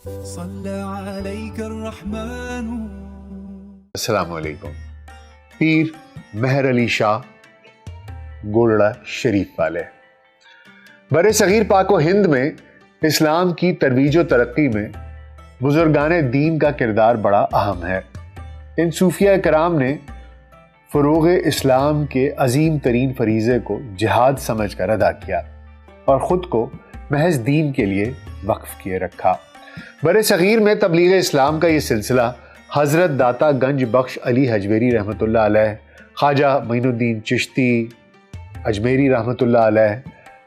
صلى عليك الرحمن. السلام علیکم. پیر مہر علی شاہ گولڑا شریف والے. بر صغیر پاک و ہند میں اسلام کی ترویج و ترقی میں بزرگان دین کا کردار بڑا اہم ہے. ان صوفیہ کرام نے فروغ اسلام کے عظیم ترین فریضے کو جہاد سمجھ کر ادا کیا اور خود کو محض دین کے لیے وقف کیے رکھا. بر صغیر میں تبلیغ اسلام کا یہ سلسلہ حضرت داتا گنج بخش علی حجویری رحمۃ اللہ علیہ، خواجہ معین الدین چشتی اجمیری رحمۃ اللہ علیہ،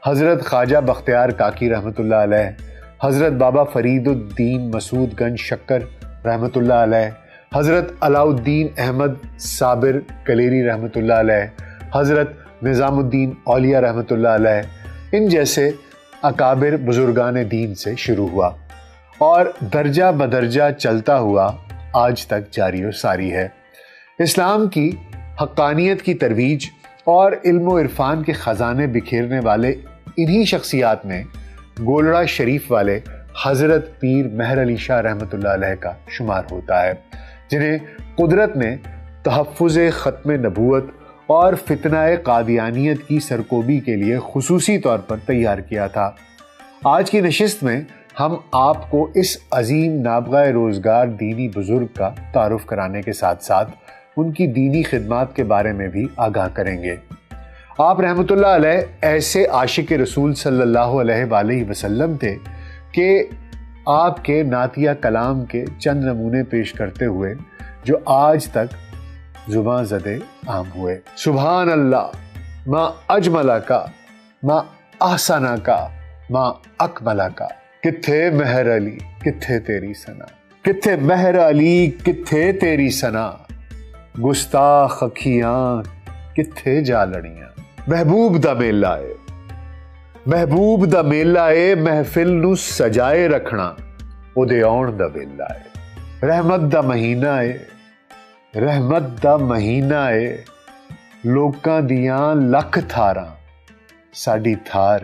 حضرت خواجہ بختیار کاکی رحمۃ اللہ علیہ، حضرت بابا فرید الدین مسعود گنج شکر رحمۃ اللہ علیہ، حضرت علاء الدین احمد صابر کلیری رحمۃ اللہ علیہ، حضرت نظام الدین اولیاء رحمۃ اللہ علیہ، ان جیسے اکابر بزرگان دین سے شروع ہوا اور درجہ بدرجہ چلتا ہوا آج تک جاری و ساری ہے. اسلام کی حقانیت کی ترویج اور علم و عرفان کے خزانے بکھیرنے والے انہی شخصیات میں گولڑا شریف والے حضرت پیر مہر علی شاہ رحمۃ اللہ علیہ کا شمار ہوتا ہے، جنہیں قدرت نے تحفظ ختم نبوت اور فتنہ قادیانیت کی سرکوبی کے لیے خصوصی طور پر تیار کیا تھا. آج کی نشست میں ہم آپ کو اس عظیم نابغہ روزگار دینی بزرگ کا تعارف کرانے کے ساتھ ساتھ ان کی دینی خدمات کے بارے میں بھی آگاہ کریں گے. آپ رحمۃ اللہ علیہ ایسے عاشق رسول صلی اللہ علیہ وآلہ وسلم تھے کہ آپ کے نعتیہ کلام کے چند نمونے پیش کرتے ہوئے جو آج تک زباں زدے عام ہوئے. سبحان اللہ ما اجملا کا ما احسنا کا ما اکملا کا، کتھے مہر علی کتھے تیری ثنا، کتھے مہر علی کتھے تیری ثنا، گستاخ اکھیاں کتھے جا لڑیاں. محبوب دا میلہ اے، محبوب دا میلہ اے، محفل نو سجائے رکھنا او دے آن دا ویلا اے. رحمت دا مہینہ اے، رحمت دا مہینہ اے، لوکاں دیاں لکھ تھاراں ساڈی تھار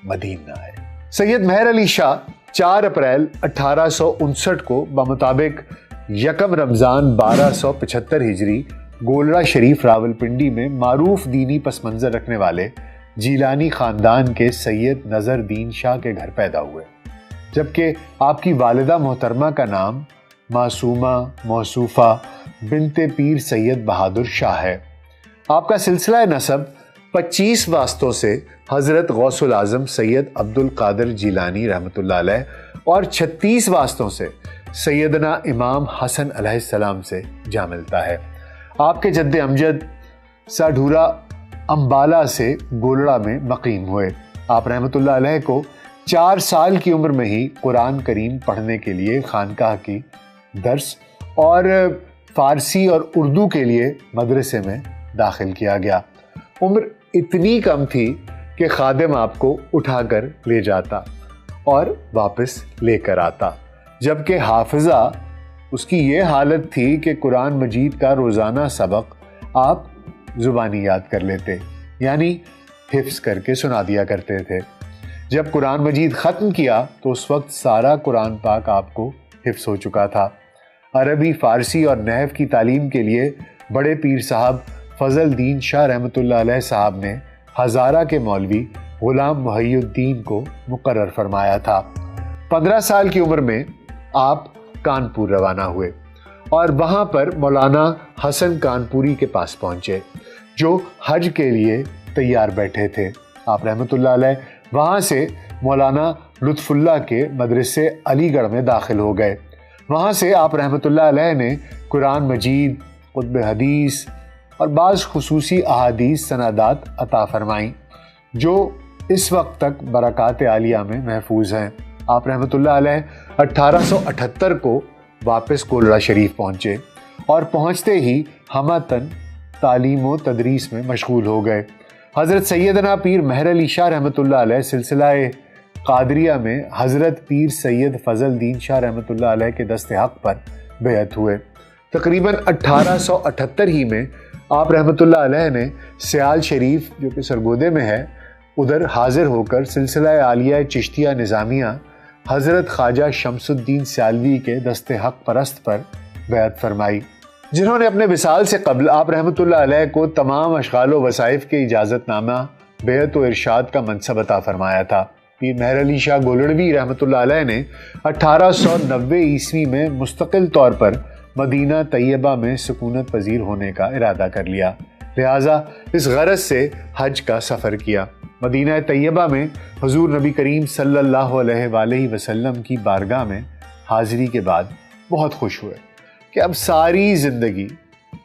مدینہ ہے. سید مہر علی شاہ 4 اپریل 1859 کو بمطابق 1 رمضان 1275 ہجری گولڑا شریف راولپنڈی میں معروف دینی پس منظر رکھنے والے جیلانی خاندان کے سید نظر دین شاہ کے گھر پیدا ہوئے، جبکہ آپ کی والدہ محترمہ کا نام معصومہ موصوفہ بنت پیر سید بہادر شاہ ہے. آپ کا سلسلہ نسب 25 واسطوں سے حضرت غوث العظم سید عبد القادر جیلانی رحمۃ اللہ علیہ اور 36 واسطوں سے سیدنا امام حسن علیہ السلام سے جا ملتا ہے. آپ کے جد امجد ساڈھورا امبالہ سے گولڑا میں مقیم ہوئے. آپ رحمۃ اللہ علیہ کو 4 سال کی عمر میں ہی قرآن کریم پڑھنے کے لیے خانقاہ کی درس اور فارسی اور اردو کے لیے مدرسے میں داخل کیا گیا. عمر اتنی کم تھی کہ خادم آپ کو اٹھا کر لے جاتا اور واپس لے کر آتا، جبکہ حافظہ اس کی یہ حالت تھی کہ قرآن مجید کا روزانہ سبق آپ زبانی یاد کر لیتے، یعنی حفظ کر کے سنا دیا کرتے تھے. جب قرآن مجید ختم کیا تو اس وقت سارا قرآن پاک آپ کو حفظ ہو چکا تھا. عربی، فارسی اور نحو کی تعلیم کے لیے بڑے پیر صاحب فضل دین شاہ رحمۃ اللہ علیہ صاحب نے ہزارہ کے مولوی غلام محی الدین کو مقرر فرمایا تھا. 15 سال کی عمر میں آپ کانپور روانہ ہوئے اور وہاں پر مولانا حسن کانپوری کے پاس پہنچے جو حج کے لیے تیار بیٹھے تھے. آپ رحمۃ اللہ علیہ وہاں سے مولانا لطف اللہ کے مدرسے علی گڑھ میں داخل ہو گئے. وہاں سے آپ رحمۃ اللہ علیہ نے قرآن مجید، قطب حدیث اور بعض خصوصی احادیث سندات عطا فرمائیں جو اس وقت تک برکات عالیہ میں محفوظ ہیں. آپ رحمۃ اللہ علیہ 1878 کو واپس گولڑا شریف پہنچے اور پہنچتے ہی ہمتاً تعلیم و تدریس میں مشغول ہو گئے. حضرت سیدنا پیر مہر علی شاہ رحمۃ اللہ علیہ سلسلہ قادریہ میں حضرت پیر سید فضل دین شاہ رحمۃ اللہ علیہ کے دست حق پر بیعت ہوئے. تقریباً 1878 ہی میں آپ رحمۃ اللہ علیہ نے سیال شریف جو کہ سرگودے میں ہے ادھر حاضر ہو کر سلسلہ عالیہ چشتیہ نظامیہ حضرت خواجہ شمس الدین سیالوی کے دست حق پرست پر بیعت فرمائی، جنہوں نے اپنے وصال سے قبل آپ رحمۃ اللہ علیہ کو تمام اشغال و وظائف کے اجازت نامہ بیعت و ارشاد کا منصب عطا فرمایا تھا۔ پیر مہر علی شاہ گولڑوی رحمۃ اللہ علیہ نے 1890 عیسوی میں مستقل طور پر مدینہ طیبہ میں سکونت پذیر ہونے کا ارادہ کر لیا، لہٰذا اس غرض سے حج کا سفر کیا۔ مدینہ طیبہ میں حضور نبی کریم صلی اللہ علیہ وآلہ وسلم کی بارگاہ میں حاضری کے بعد بہت خوش ہوئے کہ اب ساری زندگی،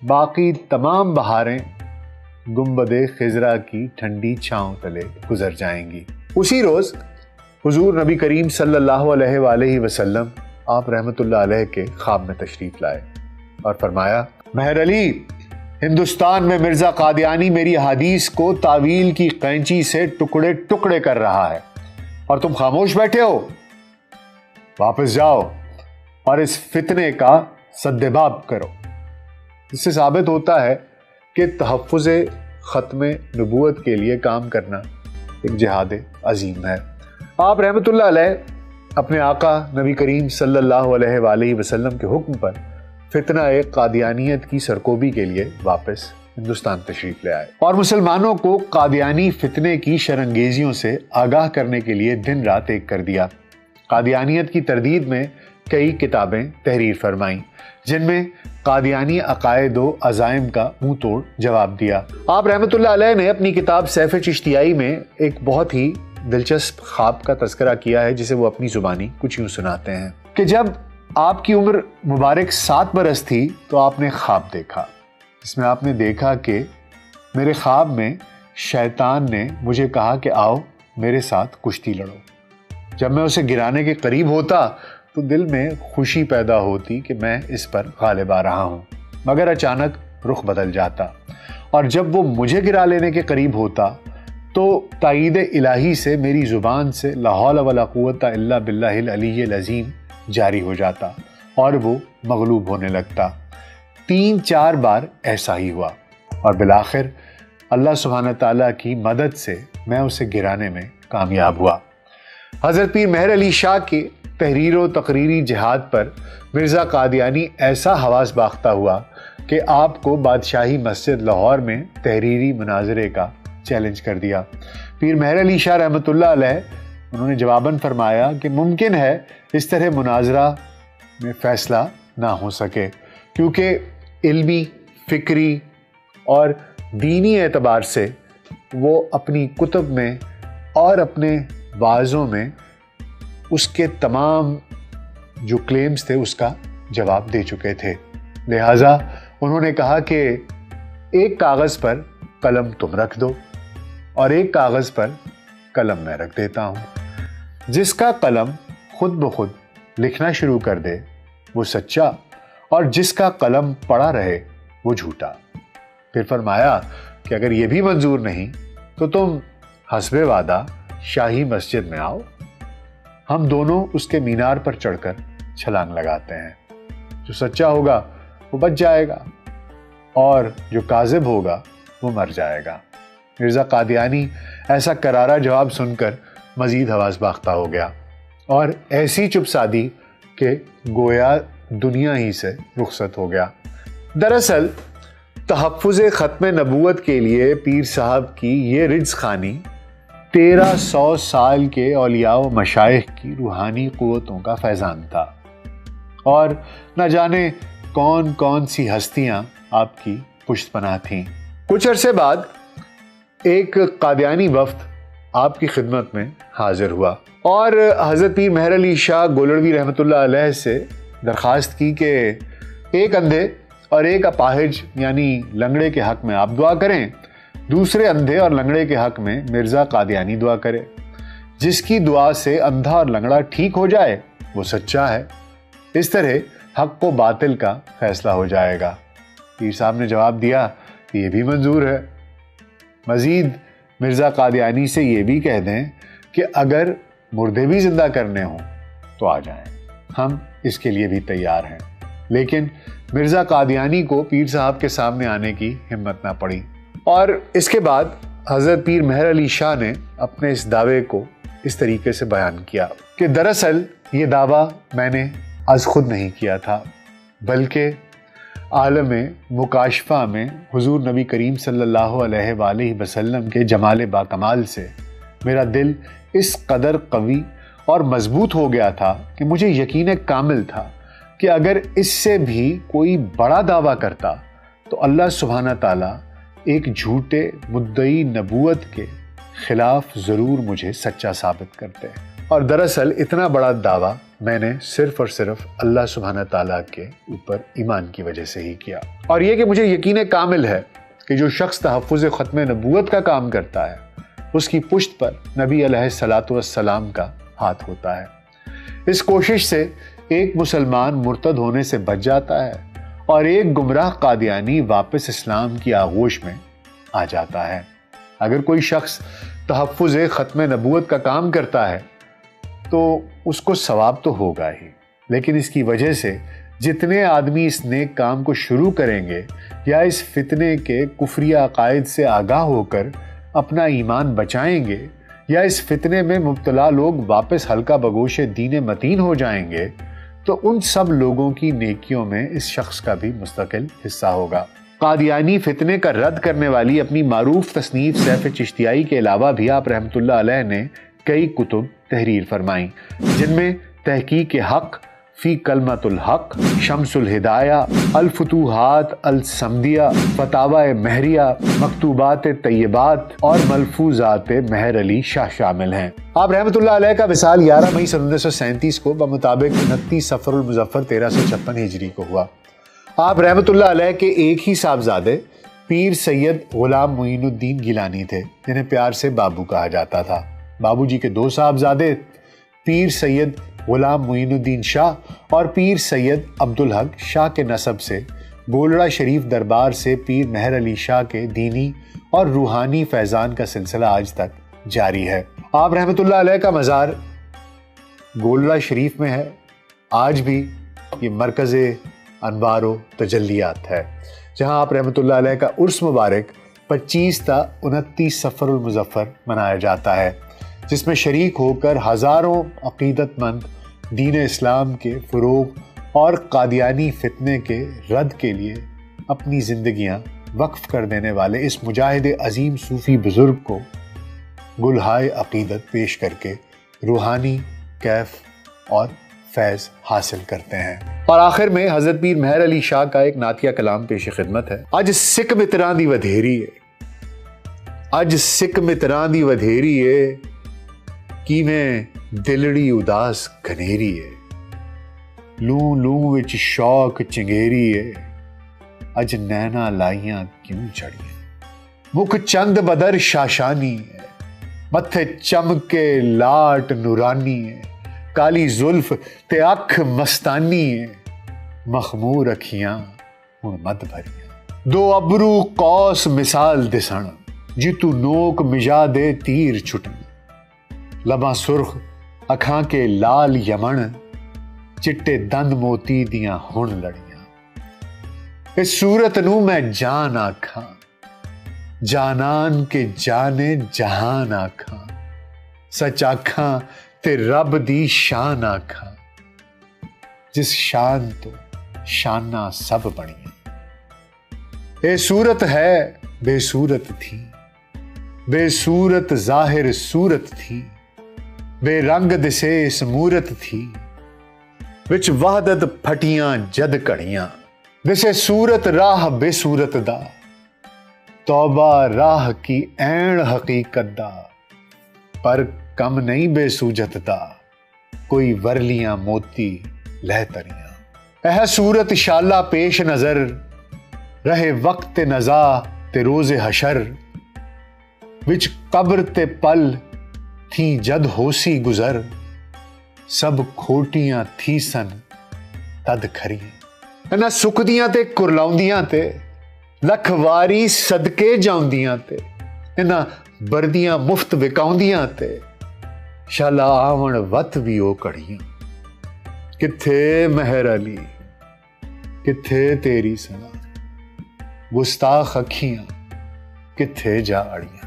باقی تمام بہاریں گنبد خضرا کی ٹھنڈی چھاؤں تلے گزر جائیں گی۔ اسی روز حضور نبی کریم صلی اللہ علیہ وآلہ وسلم آپ رحمۃ اللہ علیہ کے خواب میں تشریف لائے اور فرمایا، مہر علی، ہندوستان میں مرزا قادیانی میری احادیث کو تعویل کی قینچی سے ٹکڑے ٹکڑے کر رہا ہے اور تم خاموش بیٹھے ہو۔ واپس جاؤ اور اس فتنے کا سدباب کرو۔ اس سے ثابت ہوتا ہے کہ تحفظ ختم نبوت کے لیے کام کرنا ایک جہاد عظیم ہے۔ آپ رحمۃ اللہ علیہ اپنے آقا نبی کریم صلی اللہ علیہ وآلہ وسلم کے حکم پر فتنہ قادیانیت کی سرکوبی کے لیے واپس ہندوستان تشریف لے آئے اور مسلمانوں کو قادیانی فتنے کی شرانگیزیوں سے آگاہ کرنے کے لیے دن رات ایک کر دیا۔ قادیانیت کی تردید میں کئی کتابیں تحریر فرمائیں، جن میں قادیانی عقائد و عزائم کا منہ توڑ جواب دیا۔ آپ رحمۃ اللہ علیہ نے اپنی کتاب سیف چشتیائی میں ایک بہت ہی دلچسپ خواب کا تذکرہ کیا ہے، جسے وہ اپنی زبانی کچھ یوں سناتے ہیں کہ جب آپ کی عمر مبارک 7 برس تھی تو آپ نے خواب دیکھا، جس میں آپ نے دیکھا کہ میرے خواب میں شیطان نے مجھے کہا کہ آؤ میرے ساتھ کشتی لڑو۔ جب میں اسے گرانے کے قریب ہوتا تو دل میں خوشی پیدا ہوتی کہ میں اس پر غالب آ رہا ہوں، مگر اچانک رخ بدل جاتا، اور جب وہ مجھے گرا لینے کے قریب ہوتا تو تائید الہی سے میری زبان سے لا حول ولا قوت الا باللہ العلی العظیم جاری ہو جاتا اور وہ مغلوب ہونے لگتا۔ 3-4 بار ایسا ہی ہوا اور بالآخر اللہ سبحانہ تعالیٰ کی مدد سے میں اسے گرانے میں کامیاب ہوا۔ حضرت پیر مہر علی شاہ کی تحریر و تقریری جہاد پر مرزا قادیانی ایسا حواس باختہ ہوا کہ آپ کو بادشاہی مسجد لاہور میں تحریری مناظرے کا چیلنج کر دیا۔ پیر مہر علی شاہ رحمۃ اللہ علیہ انہوں نے جواباً فرمایا کہ ممکن ہے اس طرح مناظرہ میں فیصلہ نہ ہو سکے، کیونکہ علمی، فکری اور دینی اعتبار سے وہ اپنی کتب میں اور اپنے واعظوں میں اس کے تمام جو کلیمز تھے اس کا جواب دے چکے تھے۔ لہٰذا انہوں نے کہا کہ ایک کاغذ پر قلم تم رکھ دو اور ایک کاغذ پر قلم میں رکھ دیتا ہوں۔ جس کا قلم خود بخود لکھنا شروع کر دے وہ سچا، اور جس کا قلم پڑا رہے وہ جھوٹا۔ پھر فرمایا کہ اگر یہ بھی منظور نہیں تو تم حسب وعدہ شاہی مسجد میں آؤ، ہم دونوں اس کے مینار پر چڑھ کر چھلانگ لگاتے ہیں۔ جو سچا ہوگا وہ بچ جائے گا اور جو کاذب ہوگا وہ مر جائے گا۔ مرزا قادیانی ایسا کرارا جواب سن کر مزید حواس باختہ ہو گیا اور ایسی چپ سادی کہ گویا دنیا ہی سے رخصت ہو گیا۔ دراصل تحفظ ختم نبوت کے لیے پیر صاحب کی یہ رجز خوانی 1300 سال کے اولیاء و مشائخ کی روحانی قوتوں کا فیضان تھا، اور نہ جانے کون کون سی ہستیاں آپ کی پشت پناہ تھیں۔ کچھ عرصے بعد ایک قادیانی وفد آپ کی خدمت میں حاضر ہوا اور حضرت پیر مہر علی شاہ گولڑوی رحمۃ اللہ علیہ سے درخواست کی کہ ایک اندھے اور ایک اپاہج یعنی لنگڑے کے حق میں آپ دعا کریں، دوسرے اندھے اور لنگڑے کے حق میں مرزا قادیانی دعا کرے۔ جس کی دعا سے اندھا اور لنگڑا ٹھیک ہو جائے وہ سچا ہے، اس طرح حق و باطل کا فیصلہ ہو جائے گا۔ پیر صاحب نے جواب دیا کہ یہ بھی منظور ہے، مزید مرزا قادیانی سے یہ بھی کہہ دیں کہ اگر مردے بھی زندہ کرنے ہوں تو آ جائیں، ہم اس کے لیے بھی تیار ہیں۔ لیکن مرزا قادیانی کو پیر صاحب کے سامنے آنے کی ہمت نہ پڑی، اور اس کے بعد حضرت پیر مہر علی شاہ نے اپنے اس دعوے کو اس طریقے سے بیان کیا کہ دراصل یہ دعویٰ میں نے از خود نہیں کیا تھا، بلکہ عالم مکاشفہ میں حضور نبی کریم صلی اللہ علیہ وآلہ وسلم کے جمال باکمال سے میرا دل اس قدر قوی اور مضبوط ہو گیا تھا کہ مجھے یقین کامل تھا کہ اگر اس سے بھی کوئی بڑا دعویٰ کرتا تو اللہ سبحانہ تعالیٰ ایک جھوٹے مدعی نبوت کے خلاف ضرور مجھے سچا ثابت کرتے، اور دراصل اتنا بڑا دعویٰ میں نے صرف اور صرف اللہ سبحانہ تعالیٰ کے اوپر ایمان کی وجہ سے ہی کیا۔ اور یہ کہ مجھے یقین کامل ہے کہ جو شخص تحفظ ختم نبوت کا کام کرتا ہے اس کی پشت پر نبی علیہ الصلاۃ والسلام کا ہاتھ ہوتا ہے۔ اس کوشش سے ایک مسلمان مرتد ہونے سے بچ جاتا ہے اور ایک گمراہ قادیانی واپس اسلام کی آغوش میں آ جاتا ہے۔ اگر کوئی شخص تحفظ ختم نبوت کا کام کرتا ہے تو اس کو ثواب تو ہوگا ہی، لیکن اس کی وجہ سے جتنے آدمی اس نیک کام کو شروع کریں گے یا اس فتنے کے کفری عقائد سے آگاہ ہو کر اپنا ایمان بچائیں گے، یا اس فتنے میں مبتلا لوگ واپس حلقہ بگوش دین متین ہو جائیں گے، تو ان سب لوگوں کی نیکیوں میں اس شخص کا بھی مستقل حصہ ہوگا۔ قادیانی فتنے کا رد کرنے والی اپنی معروف تصنیف سیف چشتیائی کے علاوہ بھی آپ رحمۃ اللہ علیہ نے کئی کتب تحریر فرمائیں، جن میں تحقیق حق فی کلمۃ الحق، شمس الہدایہ، الفتوحات الصمدیہ، فتاوی مہریہ، مکتوبات طیبات اور ملفوظات مہر علی شاہ شامل ہیں۔ آپ رحمۃ اللہ علیہ کا وصال 11 مئی 1937 کو بمطابق 29 صفر المظفر 1356 ہجری کو ہوا۔ آپ رحمۃ اللہ علیہ کے ایک ہی صاحبزادے پیر سید غلام معین الدین گیلانی تھے، جنہیں پیار سے بابو کہا جاتا تھا۔ بابو جی کے دو صاحبزادے پیر سید غلام معین الدین شاہ اور پیر سید عبدالحق شاہ کے نسب سے گولڑا شریف دربار سے پیر مہر علی شاہ کے دینی اور روحانی فیضان کا سلسلہ آج تک جاری ہے۔ آپ رحمۃ اللہ علیہ کا مزار گولڑا شریف میں ہے، آج بھی یہ مرکز انوار و تجلیات ہے، جہاں آپ رحمۃ اللہ علیہ کا عرس مبارک 25 تا 29 صفر المظفر منایا جاتا ہے، جس میں شریک ہو کر ہزاروں عقیدت مند دین اسلام کے فروغ اور قادیانی فتنے کے رد کے لیے اپنی زندگیاں وقف کر دینے والے اس مجاہد عظیم صوفی بزرگ کو گلہائے عقیدت پیش کر کے روحانی کیف اور فیض حاصل کرتے ہیں۔ اور آخر میں حضرت پیر مہر علی شاہ کا ایک نعتیہ کلام پیش خدمت ہے۔ اج سکھ متراں دی ودھیری ہے، اج سکھ متراں دی ودھیری ہے، کیویں دلڑی اداس گھنیری ہے، لوں لوں وچ شوق چنگیری ہے، اج نینا لائیاں کیوں چڑھیاں، مکھ چند بدر شاشانی ہے، متھے چمکے لاٹ نورانی ہے، کالی زلف تے اکھ مستانی ہے، مخمور اکھیاں ہن مد بھریاں، دو ابرو قوس مثال دسن، جتو نوک مجا دے تیر چھٹن، لباں سرخ اکھاں کے لال یمن، چٹے دند موتی دیاں ہن لڑیاں، اس صورت نو میں جان آکھاں، جانان کے جانے جہان آکھاں، سچ آکھاں تے رب دی شان آکھاں، جس شان تو شاناں سب بنیاں، اے صورت ہے بے صورت تھی، بے صورت ظاہر صورت تھی، بے رنگ دسے اس مورت تھی، وچ وحدت پھٹیاں جد کڑیاں، دسے صورت راہ بے صورت دا، توبہ راہ کی عین حقیقت دا، پر کم نہیں بے سوجت دا، کوئی ورلیاں موتی لہ تریاں، اہ صورت شالا پیش نظر، رہے وقت نزا تے روز حشر، وچ قبر تے پل تھی جد ہوسی گزر، سب کھوٹیاں تھی سن تد کھریاں، انہاں سکدیاں تے کرلاؤندیاں تے، لکھ واری صدقے جاؤندیاں تے، انہاں بردیاں مفت وکاؤندیاں تے، شالا آون وت بھی او کڑیاں، کتھے مہر علی کتھے تیری سنا، گستاخ اکھیاں کتھے جا اڑیاں۔